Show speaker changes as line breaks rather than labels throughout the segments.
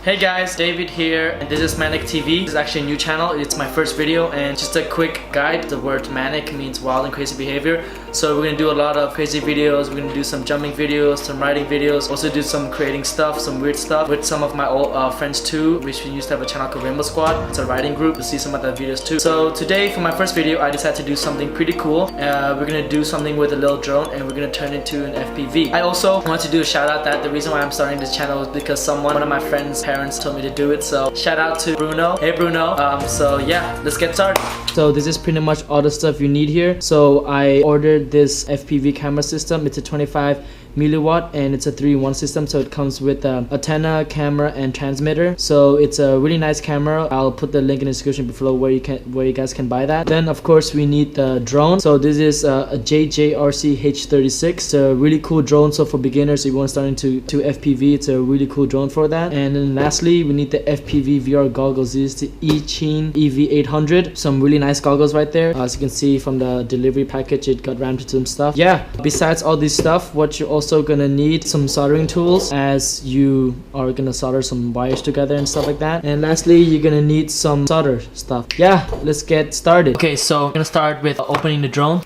Hey guys, David here, and this is Manic TV. This is actually a new channel. It's my first video, and just a quick guide. The word manic means wild and crazy behavior. So we're gonna do a lot of crazy videos. We're gonna do some jumping videos, some riding videos, also do some creating stuff, some weird stuff with some of my old friends too, which we used to have a channel called Rainbow Squad. It's a riding group. You'll see some of the videos too. So today, for my first video, I decided to do something pretty cool. We're gonna do something with a little drone, and we're gonna turn it into an FPV. I also want to do a shout out that the reason why I'm starting this channel is because one of my friends' parents told me to do it. So shout out to Bruno. Hey Bruno. So yeah, let's get started. So this is pretty much all the stuff you need here. So I ordered this FPV camera system. It's a 25 milliwatt and it's a 3-in-1 system, so it comes with antenna, camera, and transmitter. So it's a really nice camera. I'll put the link in the description below where you guys can buy that. Then of course we need the drone. So this is a JJRC H36. It's a really cool drone. So for beginners, if you want to start into FPV, it's a really cool drone for that. And then lastly, we need the Fpv Vr Goggles. This is the Echin EV800. Some really nice goggles right there. As you can see from the delivery package, it got rammed into some stuff. Yeah, besides all this stuff, what you also gonna need some soldering tools, as you are gonna solder some wires together and stuff like that. And lastly, you're gonna need some solder stuff. Yeah, let's get started. Okay, so I'm gonna start with opening the drone.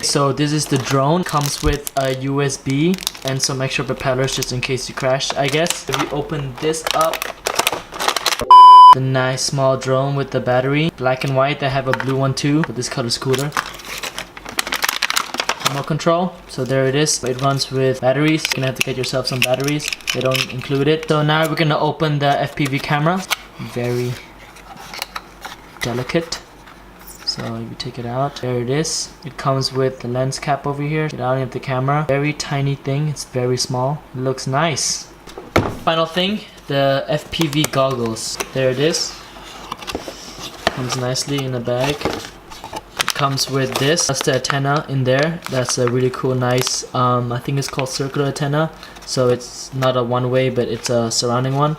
So this is the drone. Comes with a USB and some extra propellers just in case you crash, I guess. If you open this up, the nice small drone with the battery. Black and white. I have a blue one too, but this color's cooler. Remote control. So there it is. It runs with batteries. You're gonna have to get yourself some batteries. They don't include it. So now we're gonna open the FPV camera. Very delicate. So if you take it out, there it is. It comes with the lens cap over here. Get out of the camera. Very tiny thing. It's very small. It looks nice. Final thing, the Fpv goggles. There it is. Comes nicely in a bag. It comes with this. That's the antenna in there. That's a really cool, nice, I think it's called circular antenna. So it's not a one-way, but it's a surrounding one.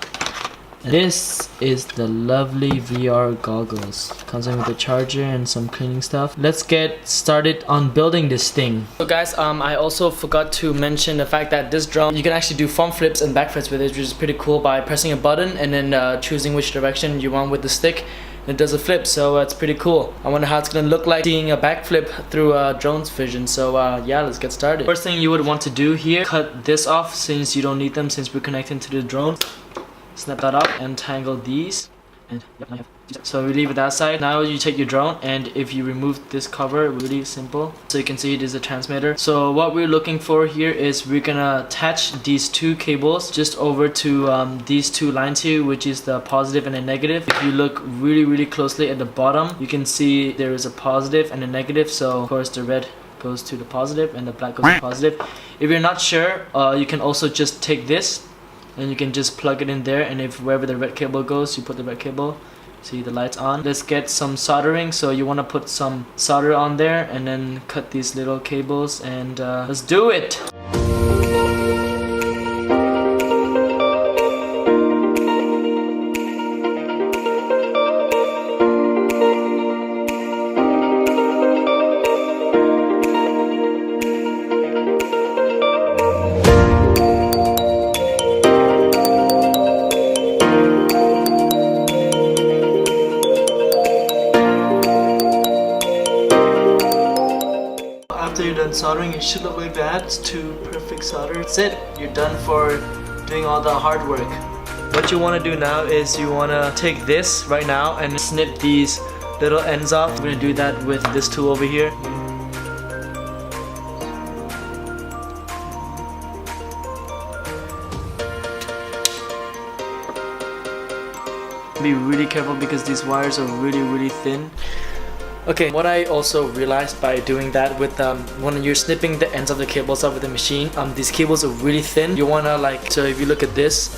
This is the lovely VR goggles. Comes in with a charger and some cleaning stuff. Let's get started on building this thing. So guys, I also forgot to mention the fact that this drone, you can actually do front flips and back flips with it, which is pretty cool by pressing a button and then choosing which direction you want with the stick. It does a flip, so it's pretty cool. I wonder how it's gonna look like seeing a backflip through a drone's vision. So yeah, let's get started. First thing you would want to do here, cut this off since you don't need them since we're connecting to the drone. Snap that up and tangle these, and so we leave it that side. Now you take your drone, and if you remove this cover, really simple. So you can see it is a transmitter. So what we're looking for here is we're gonna attach these two cables just over to these two lines here, which is the positive and the negative. If you look really closely at the bottom, you can see there is a positive and a negative. So of course the red goes to the positive and the black goes to the positive. If you're not sure, you can also just take this and you can just plug it in there, and if wherever the red cable goes, you put the red cable. See the lights on. Let's get some soldering. So you want to put some solder on there and then cut these little cables, and let's do it. After you're done soldering, it should look like that. It's two perfect solder. That's it. You're done for doing all the hard work. What you want to do now is you want to take this right now and snip these little ends off. We're going to do that with this tool over here. Be really careful because these wires are really thin. Okay, what I also realized by doing that with when you're snipping the ends of the cables off with the machine, these cables are really thin. You wanna so if you look at this,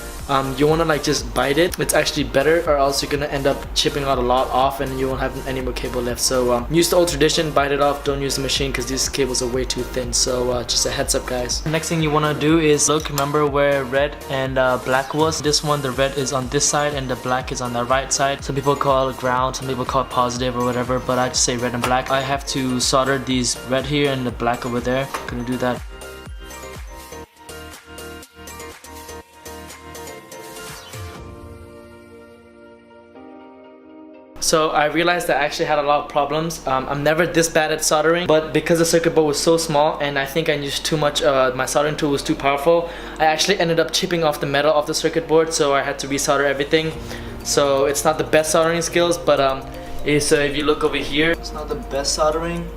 you want to like just bite it. It's actually better, or else you're gonna end up chipping out a lot off and you won't have any more cable left. So use the old tradition, bite it off, don't use the machine because these cables are way too thin. So just a heads up, guys. The next thing you want to do is look, remember where red and black was. This one, the red is on this side and the black is on the right side. Some people call it ground, some people call it positive or whatever, but I just say red and black. I have to solder these red here and the black over there. I'm gonna do that. So I realized that I actually had a lot of problems. I'm never this bad at soldering, but because the circuit board was so small and I think I used too much, my soldering tool was too powerful, I actually ended up chipping off the metal of the circuit board, so I had to resolder everything. So it's not the best soldering skills, but if you look over here, it's not the best soldering,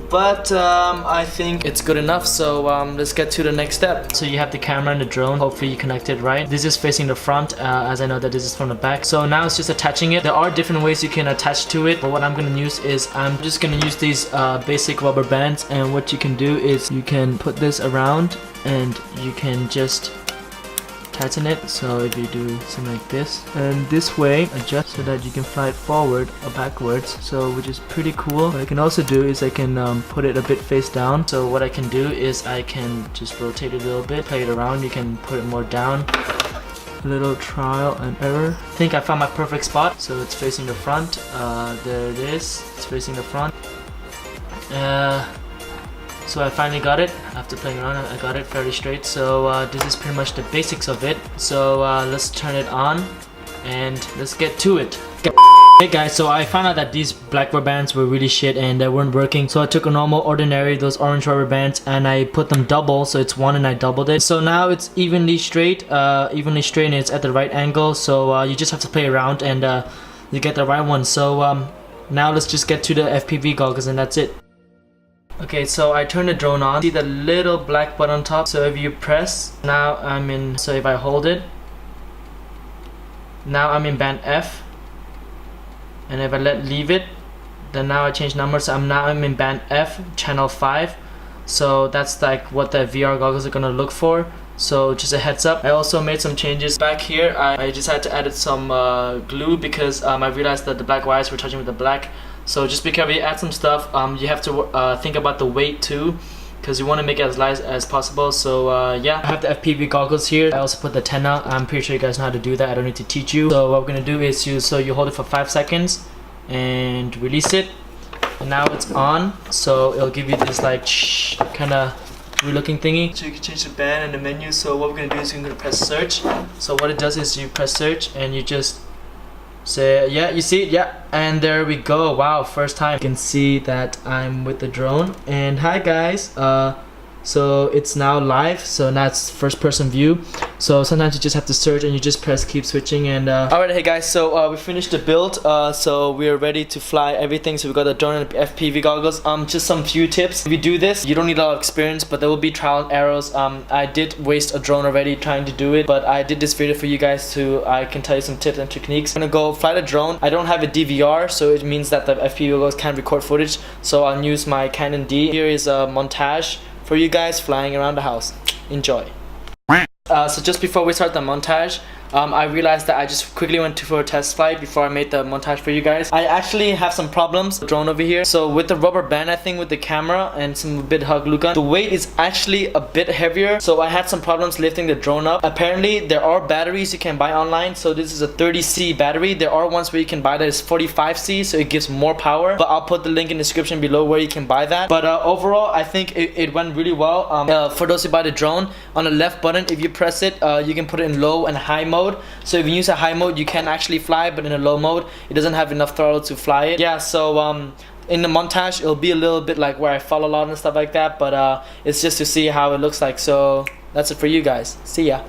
but I think it's good enough. So let's get to the next step. So you have the camera and the drone. Hopefully you connected right. This is facing the front, as I know that this is from the back. So now it's just attaching it. There are different ways you can attach to it, but what I'm gonna use is I'm just gonna use these basic rubber bands, and what you can do is you can put this around and you can just tighten it. So if you do something like this, and this way adjust so that you can fly it forward or backwards, so which is pretty cool. What I can also do is I can put it a bit face down. So what I can do is I can just rotate it a little bit, play it around. You can put it more down. A little trial and error. I think I found my perfect spot. So it's facing the front. There it is. It's facing the front. So I finally got it. After playing around, I got it fairly straight. So this is pretty much the basics of it. So let's turn it on and let's get to it. Hey guys, so I found out that these black rubber bands were really shit and they weren't working. So I took a normal, ordinary, those orange rubber bands, and I put them double. So it's one and I doubled it. So now it's evenly straight and it's at the right angle. So you just have to play around and you get the right one. So now let's just get to the FPV goggles and that's it. Okay, so I turn the drone on. See the little black button on top? So if you press, now I'm in, so if I hold it, now I'm in band F. And if I leave it, then now I change numbers. So I'm in band F, channel 5. So that's like what the VR goggles are gonna look for. So just a heads up. I also made some changes back here. I just had to add some glue because I realized that the black wires were touching with the black. So just be careful, you add some stuff. You have to think about the weight too, because you want to make it as light as possible. So yeah, I have the FPV goggles here. I also put the antenna. I'm pretty sure you guys know how to do that. I don't need to teach you. So what we're gonna do is you hold it for 5 seconds and release it, and now it's on. So it'll give you this like kind of weird looking thingy. So you can change the band and the menu. So what we're gonna do is we're gonna press search. So what it does is you press search and you just say, yeah, you see it, yeah, and there we go. Wow, first time. You can see that I'm with the drone. And hi guys, so it's now live, so now it's first person view. So sometimes you just have to search and you just press keep switching. And alright, hey guys, so we finished the build, so we are ready to fly everything. So we got the drone and the FPV goggles. Just some few tips. If you do this, you don't need a lot of experience, but there will be trial and errors. I did waste a drone already trying to do it, but I did this video for you guys so I can tell you some tips and techniques. I'm gonna go fly the drone. I don't have a DVR, so it means that the FPV goggles can't record footage, so I'll use my Canon D. Here is a montage for you guys flying around the house. Enjoy. So just before we start the montage, I realized that I just quickly went for a test flight before I made the montage for you guys. I actually have some problems with the drone over here. So with the rubber band, I think with the camera and some bit hug glue gun, the weight is actually a bit heavier. So I had some problems lifting the drone up. Apparently there are batteries you can buy online. So this is a 30C battery. There are ones where you can buy that is 45C, so it gives more power. But I'll put the link in the description below where you can buy that. But overall, I think it went really well. For those who buy the drone, on the left button, if you press it, you can put it in low and high mode. So if you use a high mode, you can actually fly, but in a low mode, it doesn't have enough throttle to fly it. Yeah, so in the montage, it'll be a little bit like where I fall a lot and stuff like that, but it's just to see how it looks like. So that's it for you guys. See ya.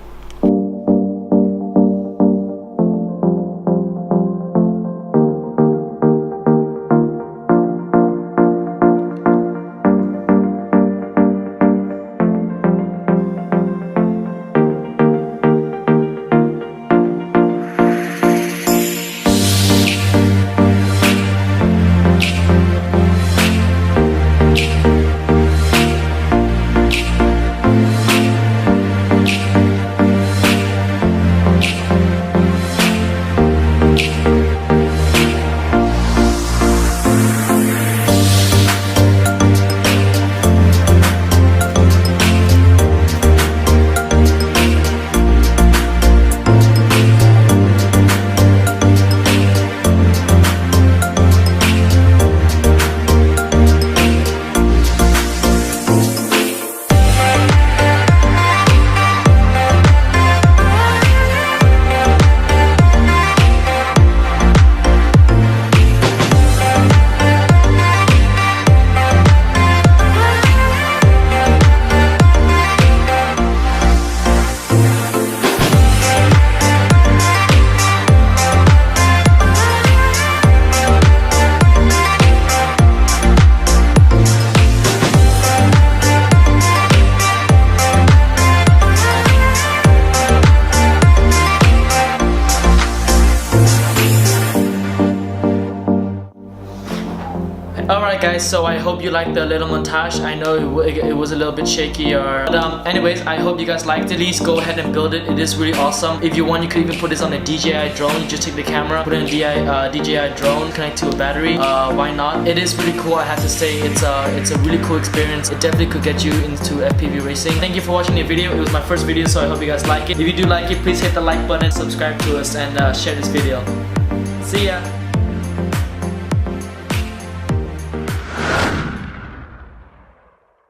guys, so I hope you liked the little montage. I know it was a little bit shaky, but anyways, I hope you guys liked it. Please go ahead and build it. It is really awesome. If you want, you could even put this on a DJI drone. You just take the camera, put it in a DJI drone, connect to a battery. Why not? It is really cool. I have to say, it's a really cool experience. It definitely could get you into FPV racing. Thank you for watching the video. It was my first video, so I hope you guys like it. If you do like it, please hit the like button, subscribe to us, and share this video. See ya!